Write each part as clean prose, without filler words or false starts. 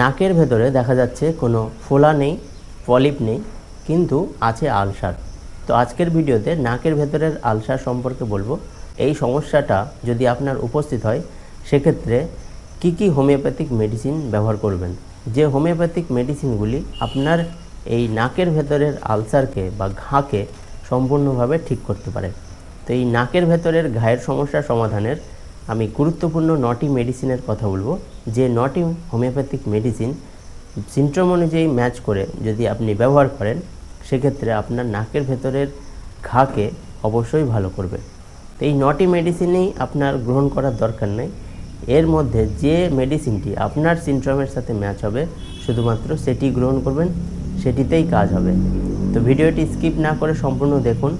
নাকের ভেতরে দেখা যাচ্ছে কোনো ফোলা নেই, পলিপ নেই, কিন্তু আছে আলসার। তো আজকের ভিডিওতে নাকের ভেতরের আলসার সম্পর্কে বলবো। এই সমস্যাটা যদি আপনার উপস্থিত হয় সেক্ষেত্রে কি হোমিওপ্যাথিক মেডিসিন ব্যবহার করবেন, যে হোমিওপ্যাথিক মেডিসিনগুলি আপনার এই নাকের ভেতরের আলসারকে বা ঘাকে সম্পূর্ণভাবে ঠিক করতে পারে। তো এই নাকের ভেতরের ঘায়ের সমস্যা সমাধানের আমি গুরুত্বপূর্ণ 9টি মেডিসিনের কথা বলবো, যে 9টি হোমিওপ্যাথিক মেডিসিন সিমটম অনুযায়ী ম্যাচ করে যদি আপনি ব্যবহার করেন সেক্ষেত্রে আপনার নাকের ভেতরের ঘাকে অবশ্যই ভালো করবে। তো এই 9টি মেডিসিনই আপনার গ্রহণ করার দরকার নেই, এর মধ্যে যে মেডিসিনটি আপনার সিমটমের সাথে ম্যাচ হবে শুধুমাত্র সেটি গ্রহণ করবেন, সেটিতেই কাজ হবে। তো ভিডিওটি স্কিপ না করে সম্পূর্ণ দেখুন।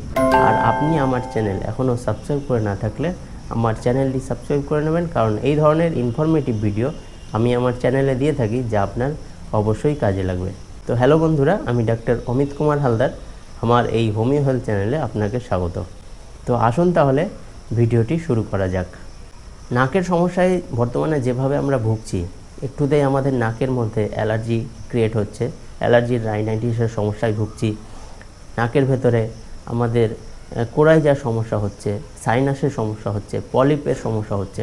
আর আপনি আমার চ্যানেল এখনও সাবস্ক্রাইব করে না থাকলে আমার চ্যানেলটি সাবস্ক্রাইব করে নেবেন, কারণ এই ধরনের ইনফরমেটিভ ভিডিও আমি আমার চ্যানেলে দিয়ে থাকি যা আপনার অবশ্যই কাজে লাগবে। তো হ্যালো বন্ধুরা, আমি ডাক্তার অমিত কুমার হালদার, আমার এই হোমিও হেলথ চ্যানেলে আপনাকে স্বাগত। তো আসুন তাহলে ভিডিওটি শুরু করা যাক। নাকের সমস্যায় বর্তমানে যেভাবে আমরা ভুগছি, একটুতেই আমাদের নাকের মধ্যে অ্যালার্জি ক্রিয়েট হচ্ছে, অ্যালার্জির রাইনাইটিসের সমস্যায় ভুগছি, নাকের ভেতরে আমাদের কোড়ায় যাওয়ার সমস্যা হচ্ছে, সাইনাসের সমস্যা হচ্ছে, পলিপের সমস্যা হচ্ছে।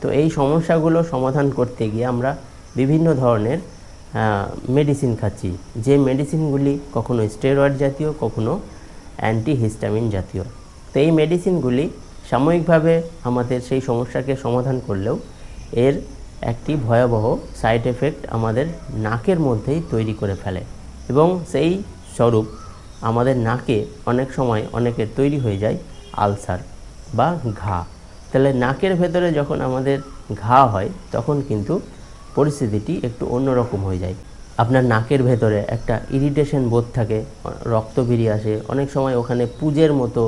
তো এই সমস্যাগুলো সমাধান করতে গিয়ে আমরা বিভিন্ন ধরনের মেডিসিন খাচ্ছি, যে মেডিসিনগুলি কখনো স্টেরয়েড জাতীয়, কখনো অ্যান্টিহিস্টামিন জাতীয়। তো এই মেডিসিনগুলি সাময়িকভাবে আমাদের সেই সমস্যাকে সমাধান করলেও এর একটি ভয়াবহ সাইড এফেক্ট আমাদের নাকের মধ্যেই তৈরি করে ফেলে, এবং সেই স্বরূপ আমাদের নাকে অনেক সময় অনেকের তৈরি হয়ে যায় আলসার বা ঘা। তাহলে নাকের ভেতরে যখন আমাদের ঘা হয় তখন কিন্তু পরিস্থিতিটি একটু অন্যরকম হয়ে যায়। আপনার নাকের ভেতরে একটা ইরিটেশন বোধ থাকে, রক্ত বেরিয়ে আসে, অনেক সময় ওখানে পুজের মতো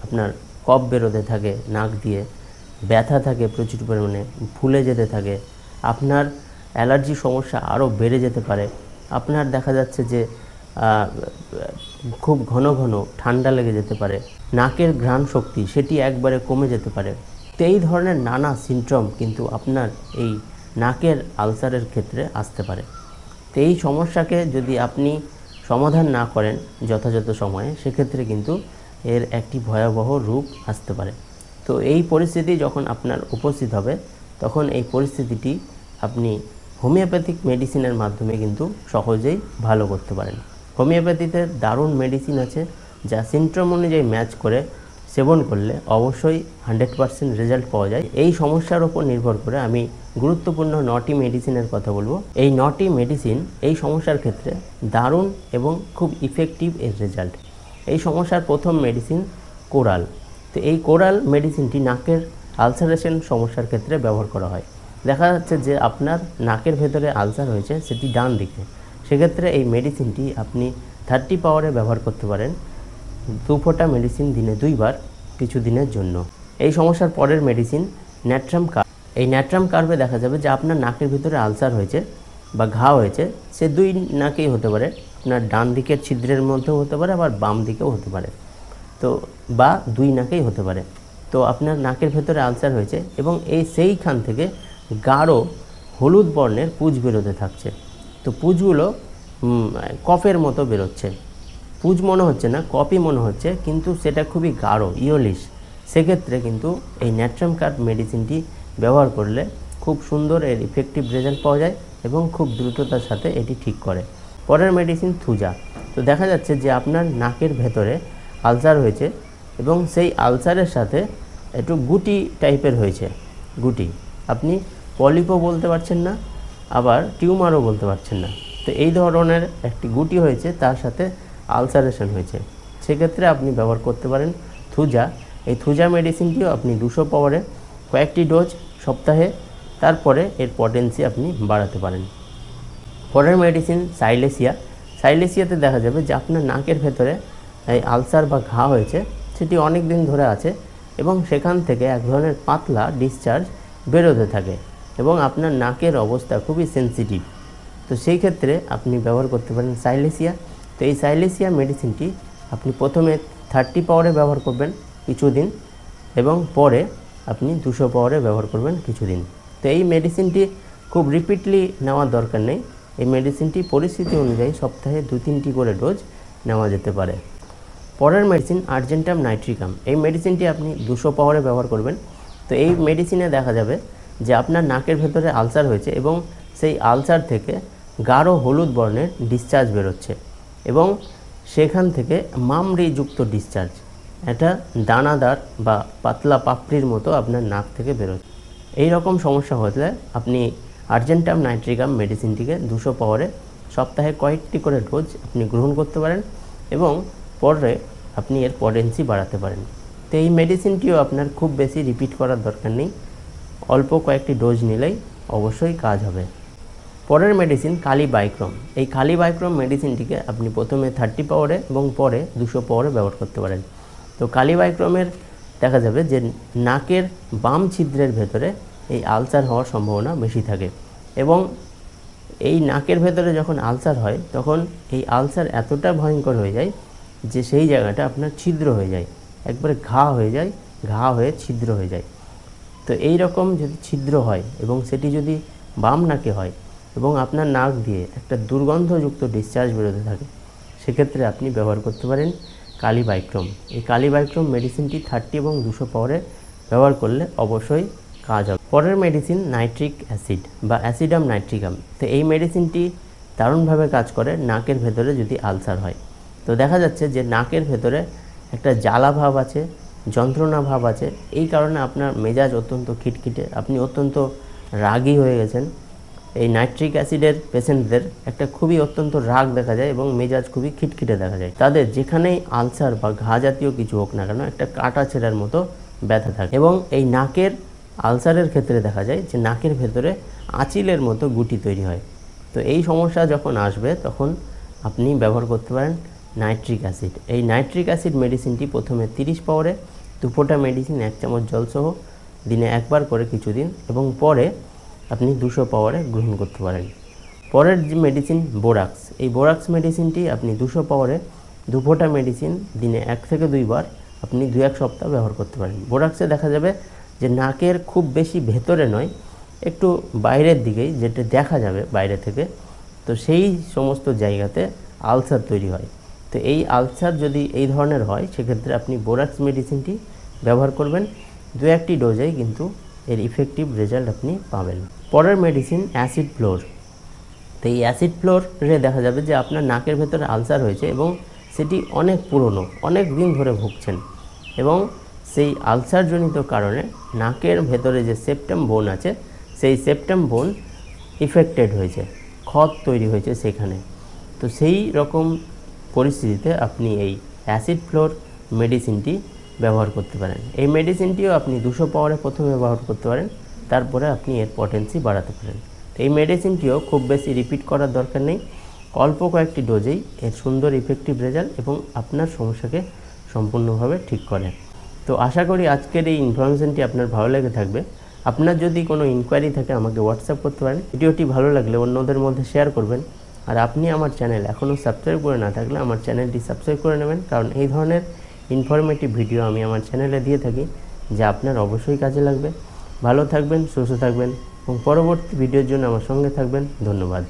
আপনার কফ বেরোতে থাকে, নাক দিয়ে ব্যথা থাকে প্রচুর পরিমাণে, ফুলে যেতে থাকে, আপনার অ্যালার্জি সমস্যা আরও বেড়ে যেতে পারে, আপনার দেখা যাচ্ছে যে খুব ঘন ঘন ঠান্ডা লেগে যেতে পারে, নাকের ঘ্রাণ শক্তি সেটি একবারে কমে যেতে পারে। তো এই ধরনের নানা সিমটম কিন্তু আপনার এই নাকের আলসারের ক্ষেত্রে আসতে পারে। তো এই সমস্যাকে যদি আপনি সমাধান না করেন যথাযথ সময়ে, সেক্ষেত্রে কিন্তু এর একটি ভয়াবহ রূপ আসতে পারে। তো এই পরিস্থিতি যখন আপনার উপস্থিত হবে তখন এই পরিস্থিতিটি আপনি হোমিওপ্যাথিক মেডিসিনের মাধ্যমে কিন্তু সহজেই ভালো করতে পারেন। হোমিওপ্যাথিতে দারুণ মেডিসিন আছে যা সিমটম অনুযায়ী ম্যাচ করে সেবন করলে অবশ্যই 100% রেজাল্ট পাওয়া যায়। এই সমস্যার ওপর নির্ভর করে আমি গুরুত্বপূর্ণ 9টি মেডিসিনের কথা বলবো। এই 9টি মেডিসিন এই সমস্যার ক্ষেত্রে দারুণ এবং খুব ইফেক্টিভ এর রেজাল্ট। এই সমস্যার প্রথম মেডিসিন কোরাল। তো এই কোরাল মেডিসিনটি নাকের আলসারেশন সমস্যার ক্ষেত্রে ব্যবহার করা হয়। দেখা যাচ্ছে যে আপনার নাকের ভেতরে আলসার হয়েছে, সেটি ডান দিকে, সেক্ষেত্রে এই মেডিসিনটি আপনি 30 পাওয়ারে ব্যবহার করতে পারেন, 2 ফোঁটা মেডিসিন দিনে 2 বার কিছু দিনের জন্য। এই সমস্যার পরের মেডিসিন ন্যাট্রাম কার্ভ। এই ন্যাট্রাম কার্ভে দেখা যাবে যে আপনার নাকের ভিতরে আলসার হয়েছে বা ঘা হয়েছে, সে 2 নাকেই হতে পারে, আপনার ডান দিকের ছিদ্রের মধ্যেও হতে পারে, আবার বাম দিকেও হতে পারে, তো বা 2 নাকেই হতে পারে। তো আপনার নাকের ভেতরে আলসার হয়েছে এবং সেইখান থেকে গাঢ় হলুদ বর্ণের পুঁজ বেরোতে থাকছে। তো পুঁজগুলো কফের মতো বেরোচ্ছে, পুঁজ মনে হচ্ছে না, কফই মনে হচ্ছে, কিন্তু সেটা খুবই গাঢ় ইয়েলিশ। সেক্ষেত্রে কিন্তু এই ন্যাট্রাম কার্ভ মেডিসিনটি ব্যবহার করলে খুব সুন্দর এর ইফেক্টিভ রেজাল্ট পাওয়া যায় এবং খুব দ্রুততার সাথে এটি ঠিক করে। পরের মেডিসিন থুজা। তো দেখা যাচ্ছে যে আপনার নাকের ভেতরে আলসার হয়েছে এবং সেই আলসারের সাথে একটু গুটি টাইপের হয়েছে, গুটি, আপনি পলিপও বলতে পারছেন না, আবার টিউমারও বলতে পারছেন না। তো এই ধরনের একটি গুটি হয়েছে, তার সাথে আলসারেশন হয়েছে, সেক্ষেত্রে আপনি ব্যবহার করতে পারেন থুজা। এই থুজা মেডিসিনটিও আপনি 200 পাওয়ারে কয়েকটি ডোজ সপ্তাহে, তারপরে এর পটেন্সি আপনি বাড়াতে পারেন। পরের মেডিসিন সাইলেসিয়া। সাইলেসিয়াতে দেখা যাবে যে আপনার নাকের ভেতরে এই আলসার বা ঘা হয়েছে, সেটি অনেক দিন ধরে আছে এবং সেখান থেকে এক ধরনের পাতলা ডিসচার্জ বেরোতে থাকে এবং আপনার নাকের অবস্থা খুবই সেন্সিটিভ। তো সেই ক্ষেত্রে আপনি ব্যবহার করতে পারেন সাইলেসিয়া। তো এই সাইলেসিয়া মেডিসিনটি আপনি প্রথমে 30 পাওয়ারে ব্যবহার করবেন কিছুদিন এবং পরে আপনি 200 পাওয়ারে ব্যবহার করবেন কিছুদিন। তো এই মেডিসিনটি খুব রিপিটলি নেওয়ার দরকার নেই। এই মেডিসিনটি পরিস্থিতি অনুযায়ী সপ্তাহে 2-3টি করে ডোজ নেওয়া যেতে পারে। পরের মেডিসিন আর্জেন্টাম নাইট্রিকাম। এই মেডিসিনটি আপনি 200 পাওয়ারে ব্যবহার করবেন। তো এই মেডিসিনে দেখা যাবে যে আপনার নাকের ভেতরে আলসার হয়েছে এবং সেই আলসার থেকে গাঢ় হলুদ বর্ণের ডিসচার্জ বেরোচ্ছে এবং সেখান থেকে মামড়িযুক্ত ডিসচার্জ, এটা দানাদার বা পাতলা পাপড়ির মতো আপনার নাক থেকে বেরোচ্ছে। এই রকম সমস্যা হলে আপনি আর্জেন্টাম নাইট্রিকাম মেডিসিনটিকে 200 পাওয়ারে সপ্তাহে কয়েকটি করে ডোজ আপনি গ্রহণ করতে পারেন এবং পরে আপনি এর পটেন্সি বাড়াতে পারেন। তো এই মেডিসিনটিও আপনার খুব বেশি রিপিট করার দরকার নেই, অল্প কয়েকটি ডোজ নিলেই অবশ্যই কাজ হবে। পরের মেডিসিন কালিবাইক্রম। এই কালিবাইক্রম মেডিসিনটিকে আপনি প্রথমে 30 পাওয়ারে এবং পরে 200 পাওয়ারে ব্যবহার করতে পারেন। তো কালিবাইক্রমের দেখা যাবে যে নাকের বাম ছিদ্রের ভেতরে এই আলসার হওয়ার সম্ভাবনা বেশি থাকে এবং এই নাকের ভেতরে যখন আলসার হয় তখন এই আলসার এতটা ভয়ঙ্কর হয়ে যায় যে সেই জায়গাটা আপনার ছিদ্র হয়ে যায়, একবারে ঘা হয়ে যায়, ঘা হয়ে ছিদ্র হয়ে যায়। তো এই রকম যদি ছিদ্র হয় এবং সেটি যদি বাম নাকে হয় এবং আপনার নাক দিয়ে একটা দুর্গন্ধযুক্ত ডিসচার্জ বেরোতে থাকে, সেক্ষেত্রে আপনি ব্যবহার করতে পারেন কালিবাইক্রম। এই কালিবাইক্রম মেডিসিনটি 30 এবং 200 পাওয়ারে ব্যবহার করলে অবশ্যই কাজ হবে। পরের মেডিসিন নাইট্রিক অ্যাসিড বা অ্যাসিডাম নাইট্রিকাম। তো এই মেডিসিনটি দারুণভাবে কাজ করে নাকের ভেতরে যদি আলসার হয়। তো দেখা যাচ্ছে যে নাকের ভেতরে একটা জ্বালা ভাব আছে, যন্ত্রণা ভাব আছে, এই কারণে আপনার মেজাজ অত্যন্ত খিটখিটে, আপনি অত্যন্ত রাগী হয়ে গেছেন। এই নাইট্রিক অ্যাসিডের পেশেন্টদের একটা খুবই অত্যন্ত রাগ দেখা যায় এবং মেজাজ খুবই খিটখিটে দেখা যায়। তাদের যেখানেই আলসার বা ঘা জাতীয় কিছু হোক না কেন একটা কাটা ছেঁড়ার মতো ব্যথা থাকে এবং এই নাকের আলসারের ক্ষেত্রে দেখা যায় যে নাকের ভেতরে আঁচিলের মতো গুটি তৈরি হয়। তো এই সমস্যা যখন আসবে তখন আপনি ব্যবহার করতে পারেন নাইট্রিক অ্যাসিড। এই নাইট্রিক অ্যাসিড মেডিসিনটি প্রথমে 30 পাওয়ারে 2 ফোঁটা মেডিসিন 1 চামচ জলসহ দিনে একবার করে কিছুদিন এবং পরে আপনি 200 পাওয়ারে গ্রহণ করতে পারেন। পরের যে মেডিসিন বোরাক্স। এই বোরাক্স মেডিসিনটি আপনি 200 পাওয়ারে 2 ফোঁটা মেডিসিন দিনে 1 থেকে 2 বার আপনি 2-1 সপ্তাহ ব্যবহার করতে পারেন। বোরাক্সে দেখা যাবে যে নাকের খুব বেশি ভেতরে নয়, একটু বাইরের দিকেই, যেটা দেখা যাবে বাইরে থেকে, তো সেই সমস্ত জায়গাতে আলসার তৈরি হয়। তো এই আলসার যদি এই ধরনের হয় সেক্ষেত্রে আপনি বোরাক্স মেডিসিনটি ব্যবহার করবেন, 2-1টি ডোজেই কিন্তু এর ইফেক্টিভ রেজাল্ট আপনি পাবেন। পরের মেডিসিন অ্যাসিড ফ্লোর। তো এই অ্যাসিড ফ্লোরে দেখা যাবে যে আপনার নাকের ভেতরে আলসার হয়েছে এবং সেটি অনেক পুরনো, অনেক দিন ধরে ভুগছেন এবং সেই আলসারজনিত কারণে নাকের ভেতরে যে সেপ্টাম বোন আছে সেই সেপ্টাম বোন ইফেক্টেড হয়েছে, ক্ষত তৈরি হয়েছে সেখানে। তো সেই রকম পরিস্থিতিতে আপনি এই অ্যাসিড ফ্লোর মেডিসিনটি ব্যবহার করতে পারেন। এই মেডিসিনটিও আপনি 200 পাওয়ারে প্রথমে ব্যবহার করতে পারেন, তারপরে আপনি এর পটেন্সি বাড়াতে পারেন। তো এই মেডিসিনটিও খুব বেশি রিপিট করার দরকার নেই, অল্প কয়েকটি ডোজেই এর সুন্দর ইফেক্টিভ রেজাল্ট এবং আপনার সমস্যাকে সম্পূর্ণভাবে ঠিক করে। তো আশা করি আজকের এই ইনফরমেশনটি আপনার ভালো লেগে থাকবে। আপনার যদি কোনো ইনকোয়ারি থাকে আমাকে হোয়াটসঅ্যাপ করতে পারেন। ভিডিওটি ভালো লাগলে অন্যদের মধ্যে শেয়ার করবেন। আর আপনি আমার চ্যানেল এখনও সাবস্ক্রাইব করে না থাকলে আমার চ্যানেলটি সাবস্ক্রাইব করে নেবেন, কারণ এই ধরনের ইনফরমেটিভ ভিডিও আমি আমার চ্যানেলে দিয়ে থাকি যা আপনার অবশ্যই কাজে লাগবে। ভালো থাকবেন, সুস্থ থাকবেন এবং পরবর্তী ভিডিওর জন্য আমার সঙ্গে থাকবেন। ধন্যবাদ।